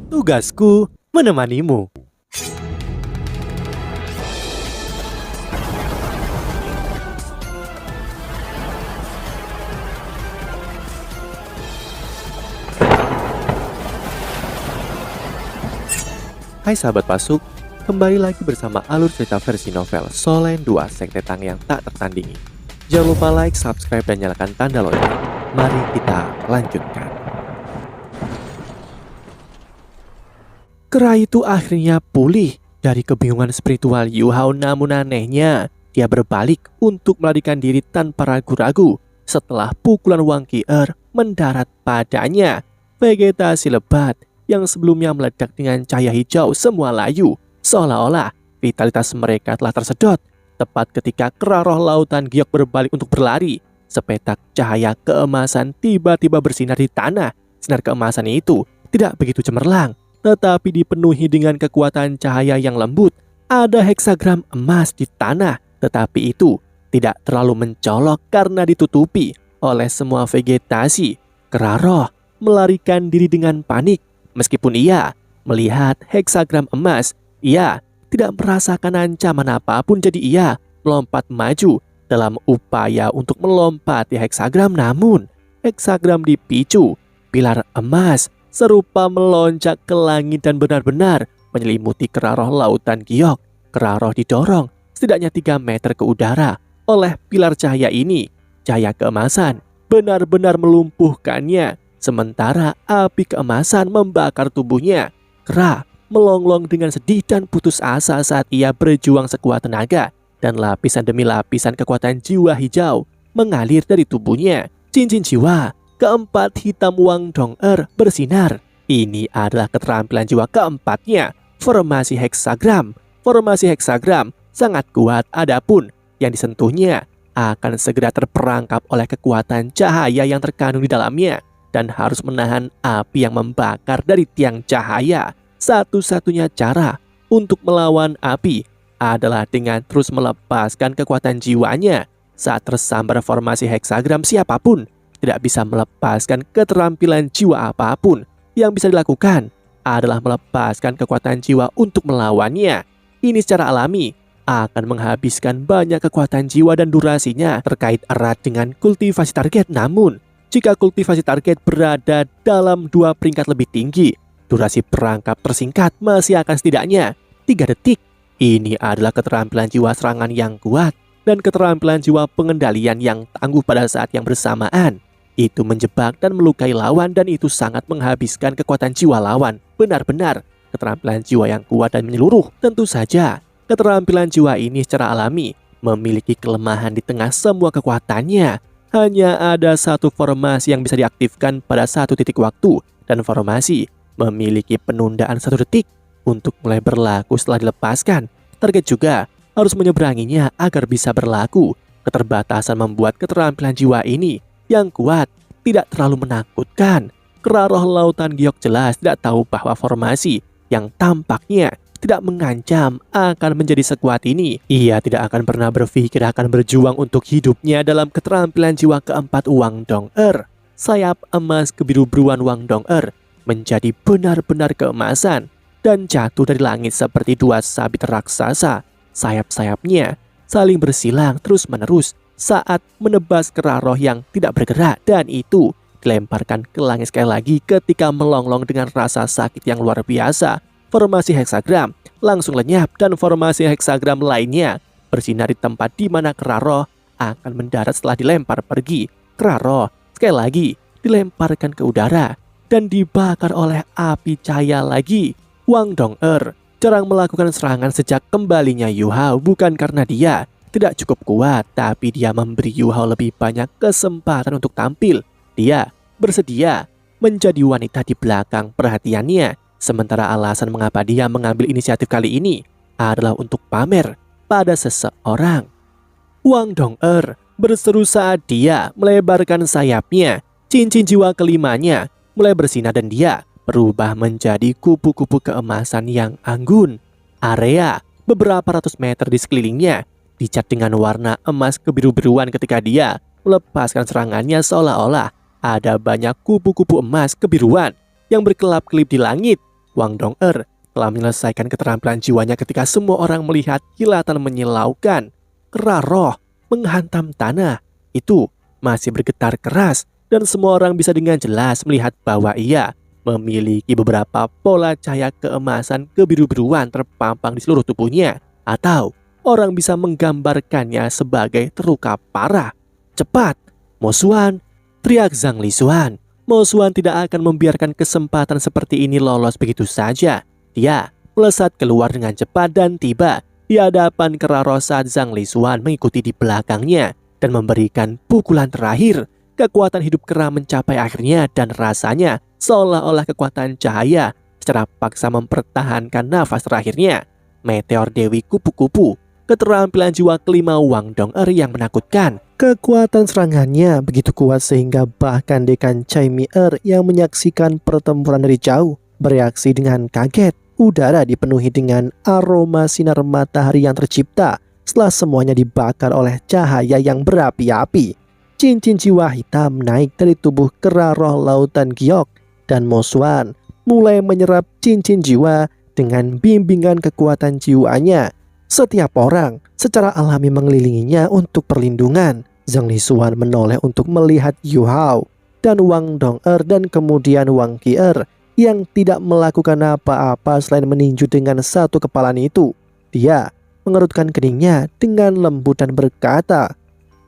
Tugasku menemanimu. Hai sahabat Pasuk, kembali lagi bersama alur cerita versi novel Solen 2 Sekte Tang yang tak tertandingi. Jangan lupa like, subscribe, dan nyalakan tanda lonceng. Mari kita lanjutkan. Kera itu akhirnya pulih dari kebingungan spiritual Yu Hao, namun anehnya dia berbalik untuk melarikan diri tanpa ragu-ragu setelah pukulan Wang Qi'er mendarat padanya. Vegetasi lebat yang sebelumnya meledak dengan cahaya hijau semua layu, seolah-olah vitalitas mereka telah tersedot. Tepat ketika kera roh lautan giok berbalik untuk berlari, sepetak cahaya keemasan tiba-tiba bersinar di tanah. Sinar keemasan itu tidak begitu cemerlang, tetapi dipenuhi dengan kekuatan cahaya yang lembut. Ada heksagram emas di tanah, tetapi itu tidak terlalu mencolok karena ditutupi oleh semua vegetasi. Kera roh melarikan diri dengan panik. Meskipun ia melihat heksagram emas, ia tidak merasakan ancaman apapun, jadi ia melompat maju dalam upaya untuk melompati heksagram. Namun heksagram dipicu pilar emas serupa melonjak ke langit dan benar-benar menyelimuti kera roh lautan giok. Kera roh didorong setidaknya 3 meter ke udara oleh pilar cahaya ini. Cahaya keemasan benar-benar melumpuhkannya, sementara api keemasan membakar tubuhnya. Kera melonglong dengan sedih dan putus asa saat ia berjuang sekuat tenaga, dan lapisan demi lapisan kekuatan jiwa hijau mengalir dari tubuhnya. Cincin jiwa keempat hitam Wang Dong'er bersinar. Ini adalah keterampilan jiwa keempatnya, formasi heksagram. Formasi heksagram sangat kuat, adapun yang disentuhnya akan segera terperangkap oleh kekuatan cahaya yang terkandung di dalamnya dan harus menahan api yang membakar dari tiang cahaya. Satu-satunya cara untuk melawan api adalah dengan terus melepaskan kekuatan jiwanya. Saat tersambar formasi heksagram, siapapun tidak bisa melepaskan keterampilan jiwa apapun. Yang bisa dilakukan adalah melepaskan kekuatan jiwa untuk melawannya. Ini secara alami akan menghabiskan banyak kekuatan jiwa dan durasinya terkait erat dengan kultivasi target. Namun jika kultivasi target berada dalam 2 peringkat lebih tinggi, durasi perangkap tersingkat masih akan setidaknya 3 detik. Ini adalah keterampilan jiwa serangan yang kuat dan keterampilan jiwa pengendalian yang tangguh pada saat yang bersamaan. Itu menjebak dan melukai lawan, dan itu sangat menghabiskan kekuatan jiwa lawan. Benar-benar keterampilan jiwa yang kuat dan menyeluruh. Tentu saja keterampilan jiwa ini secara alami memiliki kelemahan di tengah semua kekuatannya. Hanya ada satu formasi yang bisa diaktifkan pada satu titik waktu, dan formasi memiliki penundaan 1 detik untuk mulai berlaku setelah dilepaskan. Target juga harus menyeberanginya agar bisa berlaku. Keterbatasan membuat keterampilan jiwa ini yang kuat tidak terlalu menakutkan. Kera roh lautan giok jelas tidak tahu bahwa formasi yang tampaknya tidak mengancam akan menjadi sekuat ini. Ia tidak akan pernah berpikir akan berjuang untuk hidupnya dalam keterampilan jiwa keempat Wang Dong'er. Sayap emas kebiru-biruan Wang Dong'er menjadi benar-benar keemasan dan jatuh dari langit seperti 2 sabit raksasa. Sayap-sayapnya saling bersilang terus-menerus saat menebas kera roh yang tidak bergerak, dan itu dilemparkan ke langit sekali lagi ketika melonglong dengan rasa sakit yang luar biasa. Formasi heksagram langsung lenyap dan formasi heksagram lainnya bersinar di tempat di mana kera roh akan mendarat setelah dilempar pergi. Kera roh sekali lagi dilemparkan ke udara dan dibakar oleh api cahaya lagi. Wang Dong'er jarang melakukan serangan sejak kembalinya Yu Hao, bukan karena dia tidak cukup kuat, tapi dia memberi Yu Hao lebih banyak kesempatan untuk tampil. Dia bersedia menjadi wanita di belakang perhatiannya. Sementara alasan mengapa dia mengambil inisiatif kali ini adalah untuk pamer pada seseorang. Wang Dong'er berseru saat dia melebarkan sayapnya. Cincin jiwa kelimanya mulai bersinar dan dia berubah menjadi kupu-kupu keemasan yang anggun. Area beberapa ratus meter di sekelilingnya dicat dengan warna emas kebiru-biruan ketika dia melepaskan serangannya, seolah-olah ada banyak kupu-kupu emas kebiruan yang berkelap-kelip di langit. Wang Dong-er telah menyelesaikan keterampilan jiwanya ketika semua orang melihat kilatan menyilaukan. Kera roh menghantam tanah itu masih bergetar keras dan semua orang bisa dengan jelas melihat bahwa ia memiliki beberapa pola cahaya keemasan kebiru-biruan terpampang di seluruh tubuhnya, atau orang bisa menggambarkannya sebagai terluka parah. Cepat, Mo Xuan, teriak Zhang Lisuan. Mo Xuan tidak akan membiarkan kesempatan seperti ini lolos begitu saja. Dia melesat keluar dengan cepat dan tiba di hadapan kera roh saat Zhang Lisuan mengikuti di belakangnya dan memberikan pukulan terakhir. Kekuatan hidup kera mencapai akhirnya dan rasanya seolah-olah kekuatan cahaya secara paksa mempertahankan nafas terakhirnya. Meteor Dewi Kupu-Kupu, keterampilan jiwa kelima Wang Dong-er yang menakutkan. Kekuatan serangannya begitu kuat sehingga bahkan Dekan Chai Mi-er yang menyaksikan pertempuran dari jauh bereaksi dengan kaget. Udara dipenuhi dengan aroma sinar matahari yang tercipta setelah semuanya dibakar oleh cahaya yang berapi-api. Cincin jiwa hitam naik dari tubuh kera roh lautan giok dan Mo Xuan mulai menyerap cincin jiwa dengan bimbingan kekuatan jiwanya. Setiap orang secara alami mengelilinginya untuk perlindungan. Zhang Lisuan menoleh untuk melihat Yu Hao dan Wang Dong-er dan kemudian Wang Qi-er yang tidak melakukan apa-apa selain meninju dengan satu kepalan itu. Dia mengerutkan keningnya dengan lembut dan berkata,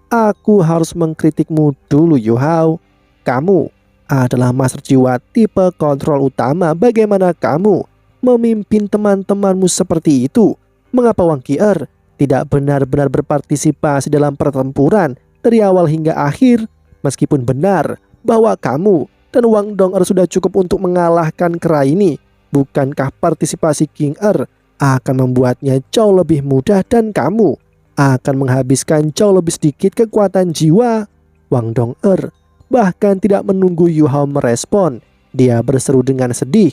"Aku harus mengkritikmu dulu, Yu Hao. Kamu adalah master jiwa tipe kontrol utama. Bagaimana kamu memimpin teman-temanmu seperti itu? Mengapa Wang Qi-er tidak benar-benar berpartisipasi dalam pertempuran dari awal hingga akhir? Meskipun benar bahwa kamu dan Wang Dong-er sudah cukup untuk mengalahkan kera ini, bukankah partisipasi King-er akan membuatnya jauh lebih mudah dan kamu akan menghabiskan jauh lebih sedikit kekuatan jiwa?" Wang Dong-er bahkan tidak menunggu Yu Hao merespon. Dia berseru dengan sedih,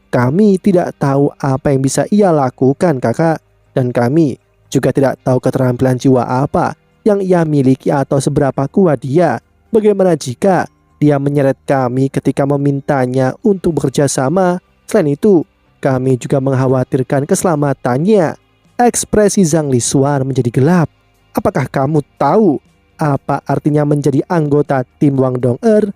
"Kami tidak tahu apa yang bisa ia lakukan, kakak. Dan kami juga tidak tahu keterampilan jiwa apa yang ia miliki atau seberapa kuat dia. Bagaimana jika dia menyeret kami ketika memintanya untuk bekerja sama? Selain itu, kami juga mengkhawatirkan keselamatannya." Ekspresi Zhang Lisuan menjadi gelap. "Apakah kamu tahu apa artinya menjadi anggota tim Wang Dong-er?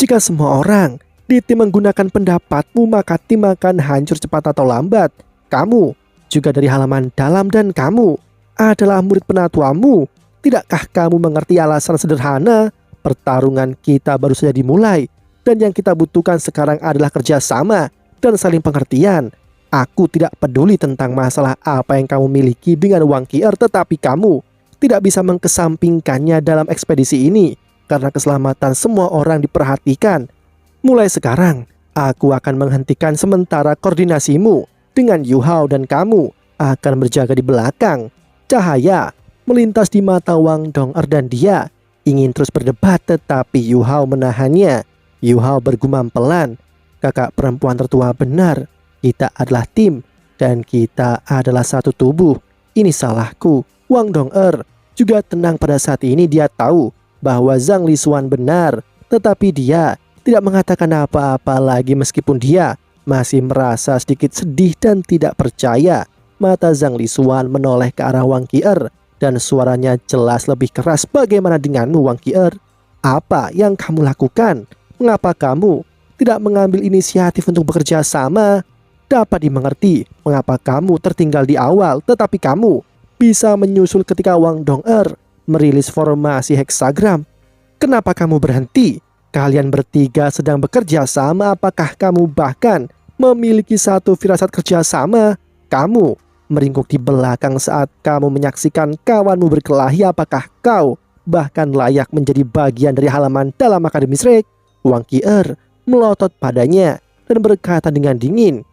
Jika semua orang di tim menggunakan pendapatmu, maka tim akan hancur cepat atau lambat. Kamu juga dari halaman dalam dan kamu adalah murid penatuamu. Tidakkah kamu mengerti alasan sederhana? Pertarungan kita baru saja dimulai dan yang kita butuhkan sekarang adalah kerjasama dan saling pengertian. Aku tidak peduli tentang masalah apa yang kamu miliki dengan Wang Qi-er, tetapi kamu tidak bisa mengkesampingkannya dalam ekspedisi ini karena keselamatan semua orang diperhatikan. Mulai sekarang, aku akan menghentikan sementara koordinasimu dengan Yu Hao dan kamu akan berjaga di belakang." Cahaya melintas di mata Wang Dong-er dan dia ingin terus berdebat, tetapi Yu Hao menahannya. Yu Hao bergumam pelan, "Kakak perempuan tertua benar. Kita adalah tim dan kita adalah satu tubuh. Ini salahku." Wang Dong-er juga tenang pada saat ini. Dia tahu bahwa Zhang Lisuan benar, tetapi dia tidak mengatakan apa-apa lagi meskipun dia masih merasa sedikit sedih dan tidak percaya. Mata Zhang Lisuan menoleh ke arah Wang Qi-er dan suaranya jelas lebih keras. "Bagaimana denganmu, Wang Qi-er? Apa yang kamu lakukan? Mengapa kamu tidak mengambil inisiatif untuk bekerja sama? Dapat dimengerti mengapa kamu tertinggal di awal, tetapi kamu bisa menyusul ketika Wang Dong-er merilis formasi heksagram. Kenapa kamu berhenti? Kalian bertiga sedang bekerja sama. Apakah kamu bahkan memiliki satu firasat kerja sama? Kamu meringkuk di belakang saat kamu menyaksikan kawanmu berkelahi. Apakah kau bahkan layak menjadi bagian dari halaman dalam Akademi Shrek?" Wang Qi-er melotot padanya dan berkata dengan dingin,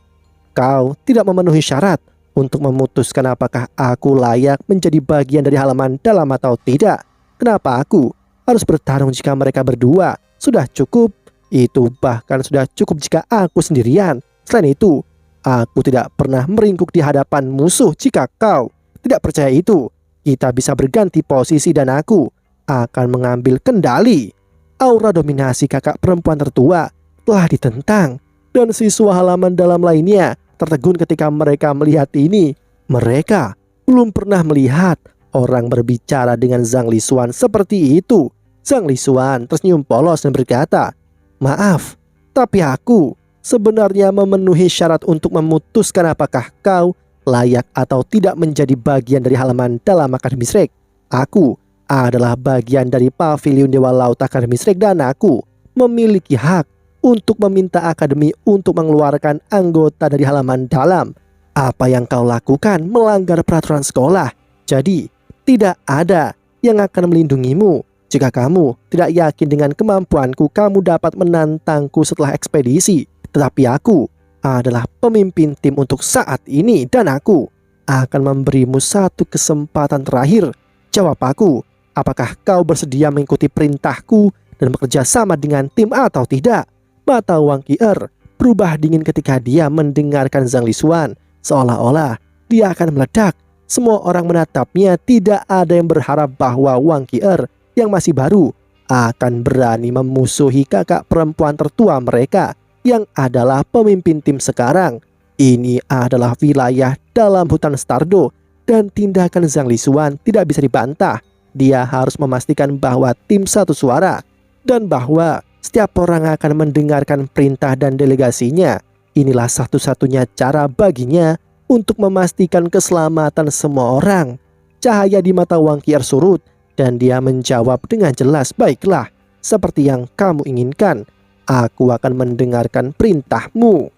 "Kau tidak memenuhi syarat untuk memutuskan apakah aku layak menjadi bagian dari halaman dalam atau tidak. Kenapa aku harus bertarung jika mereka berdua sudah cukup? Itu bahkan sudah cukup jika aku sendirian. Selain itu, aku tidak pernah meringkuk di hadapan musuh. Jika kau tidak percaya itu, kita bisa berganti posisi dan aku akan mengambil kendali." Aura dominasi kakak perempuan tertua telah ditentang dan siswa halaman dalam lainnya tertegun ketika mereka melihat ini. Mereka belum pernah melihat orang berbicara dengan Zhang Lixuan seperti itu. Zhang Lixuan tersenyum polos dan berkata, "Maaf, tapi aku sebenarnya memenuhi syarat untuk memutuskan apakah kau layak atau tidak menjadi bagian dari halaman dalam Akademi Shrek. Aku adalah bagian dari Pavilion Dewa Laut Akademi Shrek dan aku memiliki hak untuk meminta Akademi untuk mengeluarkan anggota dari halaman dalam. Apa yang kau lakukan melanggar peraturan sekolah. Jadi, tidak ada yang akan melindungimu. Jika kamu tidak yakin dengan kemampuanku, kamu dapat menantangku setelah ekspedisi. Tetapi aku adalah pemimpin tim untuk saat ini dan aku akan memberimu satu kesempatan terakhir. Jawab aku, apakah kau bersedia mengikuti perintahku dan bekerja sama dengan tim atau tidak?" Mata Wang Qier berubah dingin ketika dia mendengarkan Zhang Lixuan, seolah-olah dia akan meledak. Semua orang menatapnya, tidak ada yang berharap bahwa Wang Qier yang masih baru akan berani memusuhi kakak perempuan tertua mereka yang adalah pemimpin tim sekarang. Ini adalah wilayah dalam hutan Stardo dan tindakan Zhang Lixuan tidak bisa dibantah. Dia harus memastikan bahwa tim satu suara dan bahwa setiap orang akan mendengarkan perintah dan delegasinya. Inilah satu-satunya cara baginya untuk memastikan keselamatan semua orang. Cahaya di mata Wang Qier surut dan dia menjawab dengan jelas, "Baiklah, seperti yang kamu inginkan. Aku akan mendengarkan perintahmu."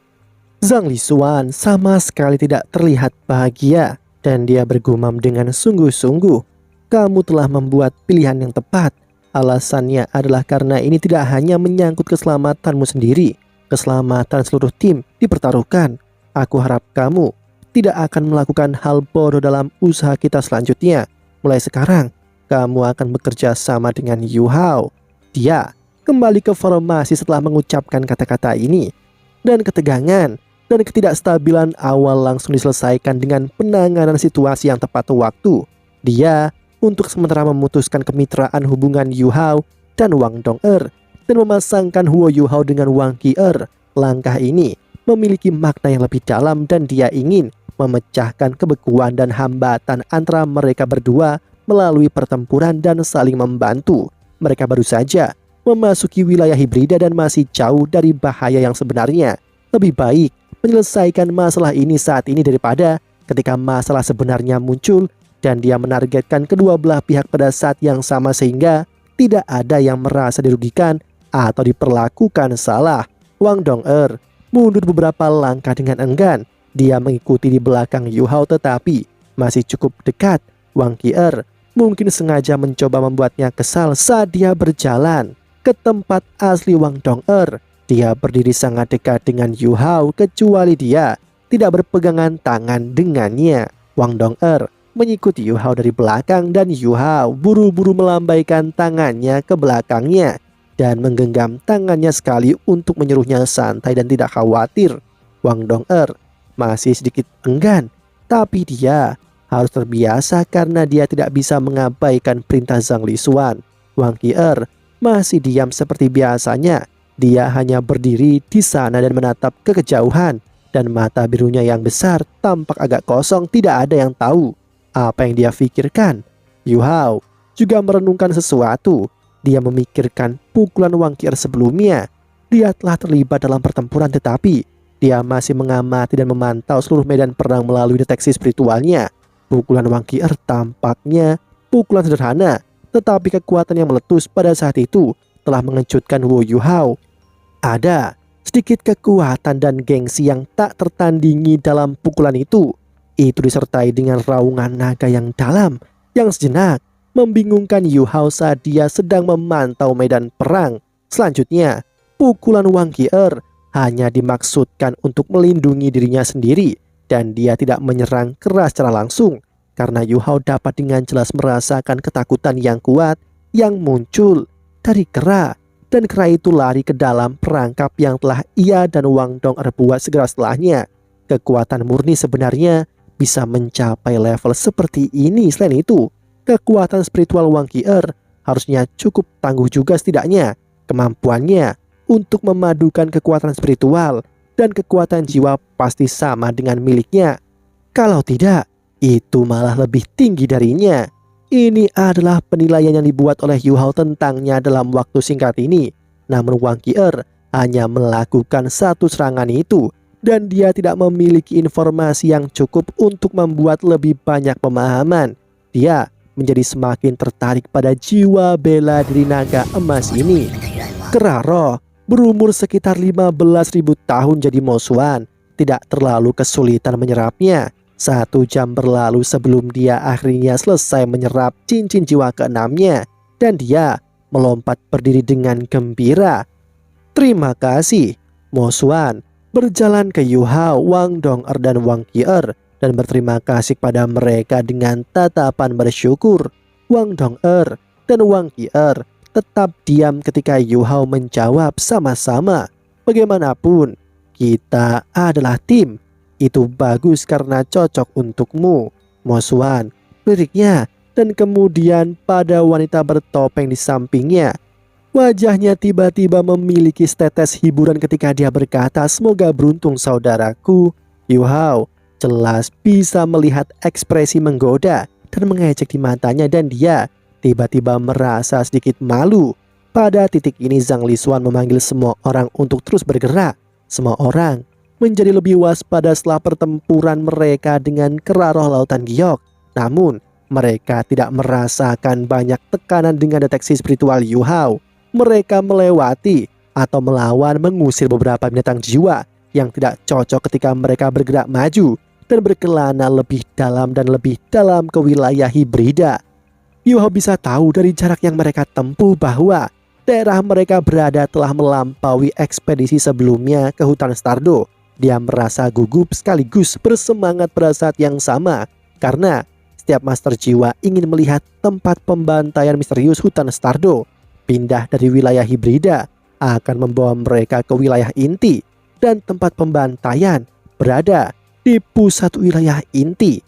Zhang Lixuan sama sekali tidak terlihat bahagia dan dia bergumam dengan sungguh-sungguh, "Kamu telah membuat pilihan yang tepat. Alasannya adalah karena ini tidak hanya menyangkut keselamatanmu sendiri, keselamatan seluruh tim dipertaruhkan. Aku harap kamu tidak akan melakukan hal bodoh dalam usaha kita selanjutnya. Mulai sekarang, kamu akan bekerja sama dengan Yu Hao." Dia kembali ke formasi setelah mengucapkan kata-kata ini, dan ketegangan dan ketidakstabilan awal langsung diselesaikan dengan penanganan situasi yang tepat waktu. Dia untuk sementara memutuskan kemitraan hubungan Yu Hao dan Wang Dong'er dan memasangkan Huo Yu Hao dengan Wang Qier. Langkah ini memiliki makna yang lebih dalam dan dia ingin memecahkan kebekuan dan hambatan antara mereka berdua melalui pertempuran dan saling membantu. Mereka baru saja memasuki wilayah hibrida dan masih jauh dari bahaya yang sebenarnya. Lebih baik menyelesaikan masalah ini saat ini daripada ketika masalah sebenarnya muncul dan dia menargetkan kedua belah pihak pada saat yang sama sehingga tidak ada yang merasa dirugikan atau diperlakukan salah. Wang Dong'er mundur beberapa langkah dengan enggan. Dia mengikuti di belakang Yu Hao tetapi masih cukup dekat. Wang Qier mungkin sengaja mencoba membuatnya kesal saat dia berjalan ke tempat asli Wang Dong'er. Dia berdiri sangat dekat dengan Yu Hao kecuali dia tidak berpegangan tangan dengannya. Wang Dong'er mengikuti Yu Hao dari belakang dan Yu Hao buru-buru melambaikan tangannya ke belakangnya dan menggenggam tangannya sekali untuk menyuruhnya santai dan tidak khawatir. Wang Dong'er masih sedikit enggan, tapi dia harus terbiasa karena dia tidak bisa mengabaikan perintah Zhang Lixuan. Wang Qier masih diam seperti biasanya. Dia hanya berdiri di sana dan menatap ke kejauhan dan mata birunya yang besar tampak agak kosong. Tidak ada yang tahu apa yang dia pikirkan. Yu Hao juga merenungkan sesuatu. Dia memikirkan pukulan Wang Qier sebelumnya. Dia telah terlibat dalam pertempuran tetapi dia masih mengamati dan memantau seluruh medan perang melalui deteksi spiritualnya. Pukulan Wang Qier tampaknya pukulan sederhana, tetapi kekuatan yang meletus pada saat itu telah mengejutkan Huo Yu Hao. Ada sedikit kekuatan dan gengsi yang tak tertandingi dalam pukulan itu. Itu disertai dengan raungan naga yang dalam yang sejenak membingungkan Yu Hao saat dia sedang memantau medan perang. Selanjutnya, pukulan Wang Qier hanya dimaksudkan untuk melindungi dirinya sendiri dan dia tidak menyerang keras secara langsung karena Yu Hao dapat dengan jelas merasakan ketakutan yang kuat yang muncul dari kera, dan kera itu lari ke dalam perangkap yang telah ia dan Wang Dong'er buat segera setelahnya. Kekuatan murni sebenarnya bisa mencapai level seperti ini. Selain itu, kekuatan spiritual Wang Qier harusnya cukup tangguh juga setidaknya. Kemampuannya untuk memadukan kekuatan spiritual dan kekuatan jiwa pasti sama dengan miliknya. Kalau tidak, itu malah lebih tinggi darinya. Ini adalah penilaian yang dibuat oleh Yu Hao tentangnya dalam waktu singkat ini. Namun Wang Qier hanya melakukan satu serangan itu, dan dia tidak memiliki informasi yang cukup untuk membuat lebih banyak pemahaman. Dia menjadi semakin tertarik pada jiwa bela diri naga emas ini. Keraro berumur sekitar 15.000 tahun jadi musuhan, tidak terlalu kesulitan menyerapnya. 1 jam berlalu sebelum dia akhirnya selesai menyerap cincin jiwa keenamnya, dan dia melompat berdiri dengan gembira. Terima kasih, musuhan berjalan ke Yu Hao, Wang Dong'er dan Wang Qier dan berterima kasih pada mereka dengan tatapan bersyukur. Wang Dong'er dan Wang Qier tetap diam ketika Yu Hao menjawab sama-sama. Bagaimanapun, kita adalah tim. Itu bagus karena cocok untukmu, musuhan, liriknya, dan kemudian pada wanita bertopeng di sampingnya. Wajahnya tiba-tiba memiliki setetes hiburan ketika dia berkata, semoga beruntung saudaraku. Yu Hao jelas bisa melihat ekspresi menggoda dan mengejek di matanya, dan dia tiba-tiba merasa sedikit malu. Pada titik ini Zhang Lixuan memanggil semua orang untuk terus bergerak. Semua orang menjadi lebih waspada setelah pertempuran mereka dengan Keraro Lautan Giok. Namun mereka tidak merasakan banyak tekanan dengan deteksi spiritual Yu Hao. Mereka melewati atau melawan mengusir beberapa binatang jiwa yang tidak cocok ketika mereka bergerak maju dan berkelana lebih dalam dan lebih dalam ke wilayah hibrida. Yu Hao bisa tahu dari jarak yang mereka tempuh bahwa daerah mereka berada telah melampaui ekspedisi sebelumnya ke hutan Stardo. Dia merasa gugup sekaligus bersemangat pada saat yang sama karena setiap master jiwa ingin melihat tempat pembantaian misterius hutan Stardo. Pindah dari wilayah hibrida akan membawa mereka ke wilayah inti, dan tempat pembantaian berada di pusat wilayah inti.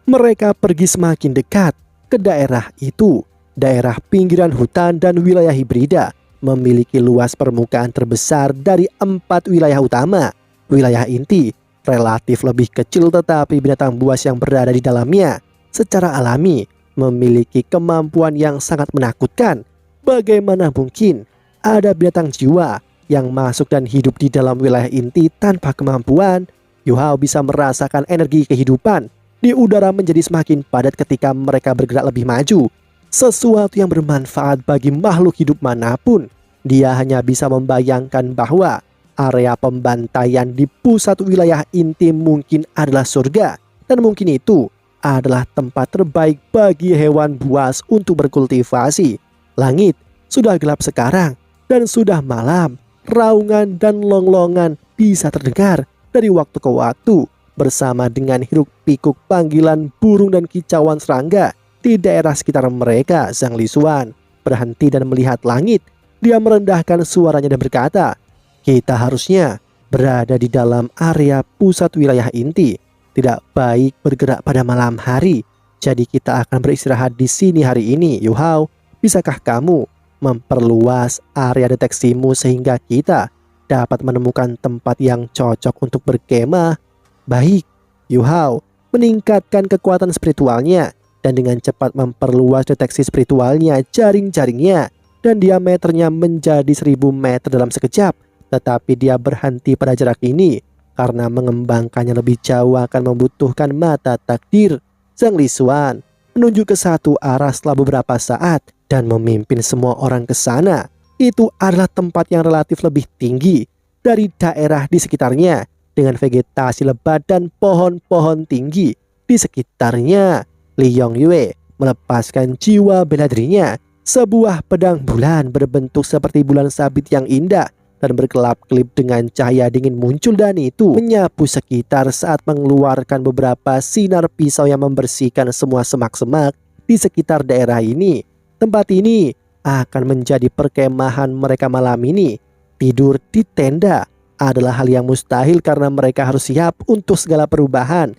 Mereka pergi semakin dekat ke daerah itu. Daerah pinggiran hutan dan wilayah hibrida memiliki luas permukaan terbesar dari 4 wilayah utama. Wilayah inti relatif lebih kecil, tetapi binatang buas yang berada di dalamnya secara alami memiliki kemampuan yang sangat menakutkan. Bagaimana mungkin ada binatang jiwa yang masuk dan hidup di dalam wilayah inti tanpa kemampuan? Yu Hao bisa merasakan energi kehidupan di udara menjadi semakin padat ketika mereka bergerak lebih maju. Sesuatu yang bermanfaat bagi makhluk hidup manapun. Dia hanya bisa membayangkan bahwa area pembantaian di pusat wilayah inti mungkin adalah surga, dan mungkin itu adalah tempat terbaik bagi hewan buas untuk berkultivasi. Langit sudah gelap sekarang dan sudah malam. Raungan dan longlongan bisa terdengar dari waktu ke waktu bersama dengan hiruk pikuk panggilan burung dan kicauan serangga di daerah sekitar mereka. Zhang Lixuan berhenti dan melihat langit. Dia merendahkan suaranya dan berkata, kita harusnya berada di dalam area pusat wilayah inti. Tidak baik bergerak pada malam hari. Jadi kita akan beristirahat di sini hari ini. Yu Hao, bisakah kamu memperluas area deteksimu sehingga kita dapat menemukan tempat yang cocok untuk berkemah? Baik. Yu Hao meningkatkan kekuatan spiritualnya dan dengan cepat memperluas deteksi spiritualnya, jaring-jaringnya, dan diameternya menjadi 1000 meter dalam sekejap. Tetapi dia berhenti pada jarak ini karena mengembangkannya lebih jauh akan membutuhkan mata takdir. Zhang Lixuan menunjuk ke satu arah setelah beberapa saat dan memimpin semua orang ke sana. Itu adalah tempat yang relatif lebih tinggi dari daerah di sekitarnya dengan vegetasi lebat dan pohon-pohon tinggi di sekitarnya. Li Yongyue melepaskan jiwa bela dirinya. Sebuah pedang bulan berbentuk seperti bulan sabit yang indah dan berkelap-kelip dengan cahaya dingin muncul, dan itu menyapu sekitar saat mengeluarkan beberapa sinar pisau yang membersihkan semua semak-semak di sekitar daerah ini. Tempat ini akan menjadi perkemahan mereka malam ini. Tidur di tenda adalah hal yang mustahil karena mereka harus siap untuk segala perubahan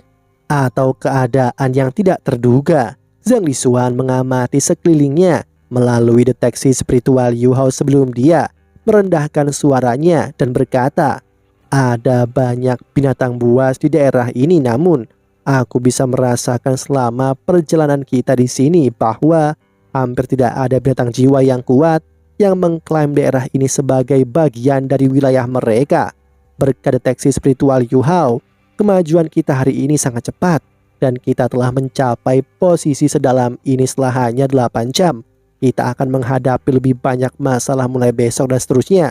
atau keadaan yang tidak terduga. Zhang Lixuan mengamati sekelilingnya melalui deteksi spiritual Yu Hao sebelum dia merendahkan suaranya dan berkata, ada banyak binatang buas di daerah ini, namun aku bisa merasakan selama perjalanan kita di sini bahwa hampir tidak ada binatang jiwa yang kuat yang mengklaim daerah ini sebagai bagian dari wilayah mereka. Berkat deteksi spiritual Yu Hao, kemajuan kita hari ini sangat cepat dan kita telah mencapai posisi sedalam ini setelah hanya 8 jam. Kita akan menghadapi lebih banyak masalah mulai besok dan seterusnya.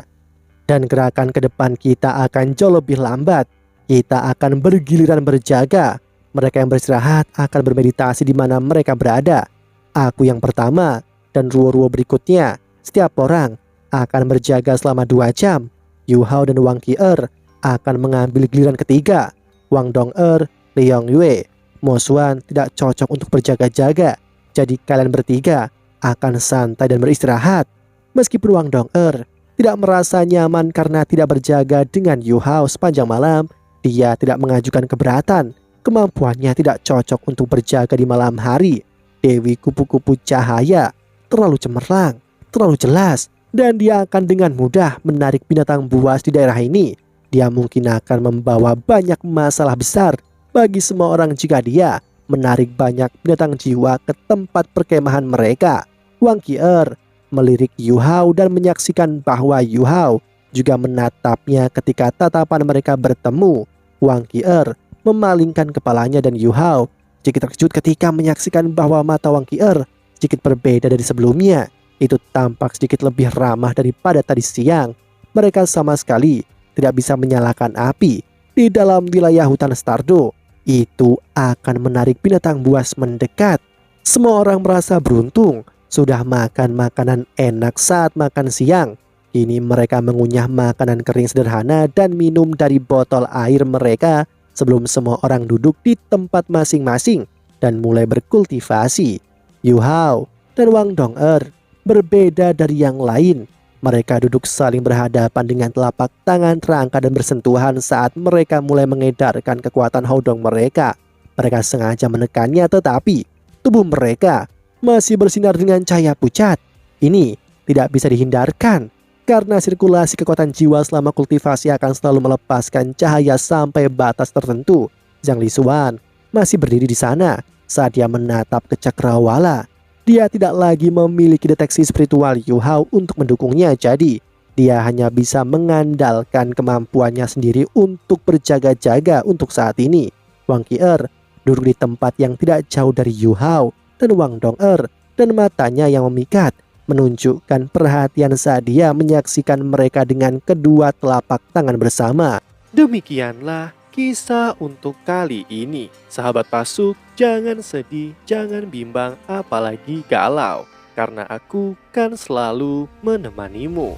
Dan gerakan ke depan kita akan jauh lebih lambat. Kita akan bergiliran berjaga. Mereka yang beristirahat akan bermeditasi di mana mereka berada. Aku yang pertama dan ruo-ruo berikutnya. Setiap orang akan berjaga selama 2 jam. Yu Hao dan Wang Qi'er akan mengambil giliran ketiga. Wang Dong'er, Liang Yue, Mo Xuan tidak cocok untuk berjaga-jaga. Jadi kalian bertiga akan santai dan beristirahat. Meskipun Wang Dong'er tidak merasa nyaman karena tidak berjaga dengan Yu Hao sepanjang malam, dia tidak mengajukan keberatan. Kemampuannya tidak cocok untuk berjaga di malam hari. Dewi kupu-kupu cahaya terlalu cemerlang, terlalu jelas, dan dia akan dengan mudah menarik binatang buas di daerah ini. Dia mungkin akan membawa banyak masalah besar bagi semua orang jika dia menarik banyak binatang jiwa ke tempat perkemahan mereka. Wang Qi'er melirik Yu Hao dan menyaksikan bahwa Yu Hao juga menatapnya ketika tatapan mereka bertemu. Wang Qi'er memalingkan kepalanya dan Yu Hao sedikit terkejut ketika menyaksikan bahwa mata Wang Qi'er sedikit berbeda dari sebelumnya. Itu tampak sedikit lebih ramah daripada tadi siang. Mereka sama sekali tidak bisa menyalakan api di dalam wilayah hutan Stardo. Itu akan menarik binatang buas mendekat. Semua orang merasa beruntung sudah makan makanan enak saat makan siang. Kini mereka mengunyah makanan kering sederhana dan minum dari botol air mereka sebelum semua orang duduk di tempat masing-masing dan mulai berkultivasi. Yu Hao dan Wang Dong'er berbeda dari yang lain. Mereka duduk saling berhadapan dengan telapak tangan terangkat dan bersentuhan saat mereka mulai mengedarkan kekuatan Haodong mereka. Mereka sengaja menekannya, tetapi tubuh mereka masih bersinar dengan cahaya pucat. Ini tidak bisa dihindarkan karena sirkulasi kekuatan jiwa selama kultivasi akan selalu melepaskan cahaya sampai batas tertentu. Zhang Lisuan masih berdiri di sana saat dia menatap ke cakrawala. Dia tidak lagi memiliki deteksi spiritual Yu Hao untuk mendukungnya, jadi dia hanya bisa mengandalkan kemampuannya sendiri untuk berjaga-jaga untuk saat ini. Wang Qi'er duduk di tempat yang tidak jauh dari Yu Hao dan Wang Dong'er, dan matanya yang memikat menunjukkan perhatian saat dia menyaksikan mereka dengan kedua telapak tangan bersama. Demikianlah kisah untuk kali ini. Sahabat Pasuk, jangan sedih, jangan bimbang, apalagi galau, karena aku kan selalu menemanimu.